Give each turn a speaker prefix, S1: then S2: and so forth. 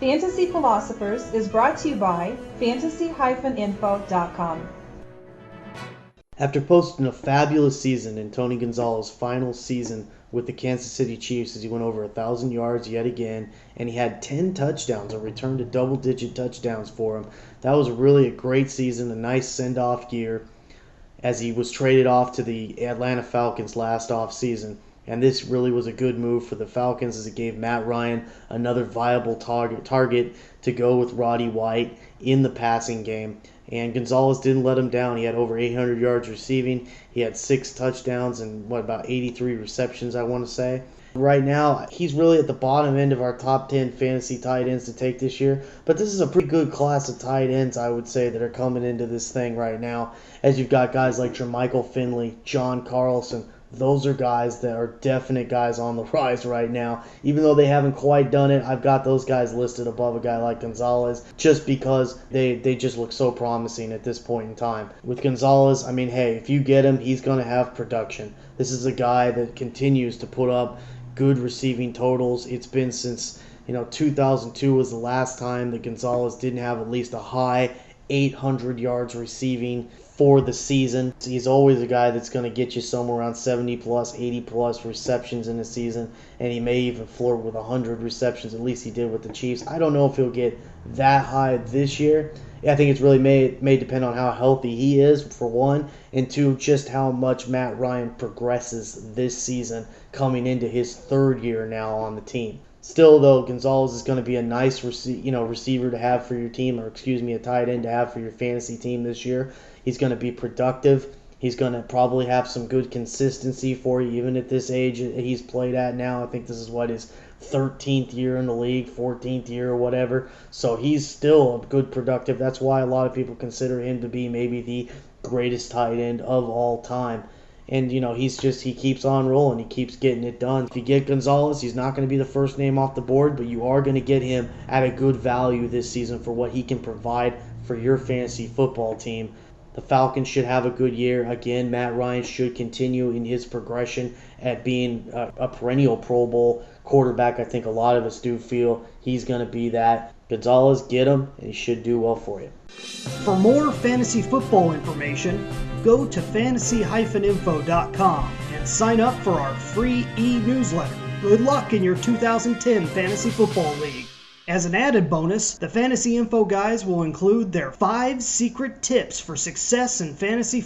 S1: Fantasy Philosophers is brought to you by fantasy-info.com.
S2: After posting a fabulous season in Tony Gonzalez's final season with the Kansas City Chiefs, as he went over 1,000 yards yet again, and he had 10 touchdowns, a return to double-digit touchdowns for him. That was really a great season, a nice send-off year, as he was traded off to the Atlanta Falcons last offseason. And this really was a good move for the Falcons, as it gave Matt Ryan another viable target to go with Roddy White in the passing game. And Gonzalez didn't let him down. He had over 800 yards receiving. He had 6 touchdowns and about 83 receptions, I want to say. Right now, he's really at the bottom end of our top 10 fantasy tight ends to take this year. But this is a pretty good class of tight ends, I would say, that are coming into this thing right now. As you've got guys like Jermichael Finley, John Carlson. Those are guys that are definite guys on the rise right now. Even though they haven't quite done it, I've got those guys listed above a guy like Gonzalez just because they just look so promising at this point in time. With Gonzalez, I mean, hey, if you get him, he's going to have production. This is a guy that continues to put up good receiving totals. It's been since 2002 was the last time that Gonzalez didn't have at least a high 800 yards receiving for the season. He's always a guy that's going to get you somewhere around 70 plus, 80 plus receptions in a season, and he may even flirt with 100 receptions. At least he did with the Chiefs. I don't know if he'll get that high this year. I think it's really may depend on how healthy he is, for one, and two, just how much Matt Ryan progresses this season coming into his third year now on the team. Still, though, Gonzalez is going to be a nice receiver to have for your team, or a tight end to have for your fantasy team this year. He's going to be productive. He's going to probably have some good consistency for you, even at this age he's played at now. I think this is his 13th year in the league, 14th year or whatever. So he's still a good productive. That's why a lot of people consider him to be maybe the greatest tight end of all time. And, he keeps on rolling. He keeps getting it done. If you get Gonzalez, he's not going to be the first name off the board, but you are going to get him at a good value this season for what he can provide for your fantasy football team. The Falcons should have a good year. Again, Matt Ryan should continue in his progression at being a perennial Pro Bowl quarterback. I think a lot of us do feel he's going to be that. Gonzalez, get him, and he should do well for you.
S3: For more fantasy football information, go to fantasy-info.com and sign up for our free e-newsletter. Good luck in your 2010 Fantasy Football League. As an added bonus, the Fantasy Info guys will include their 5 secret tips for success in fantasy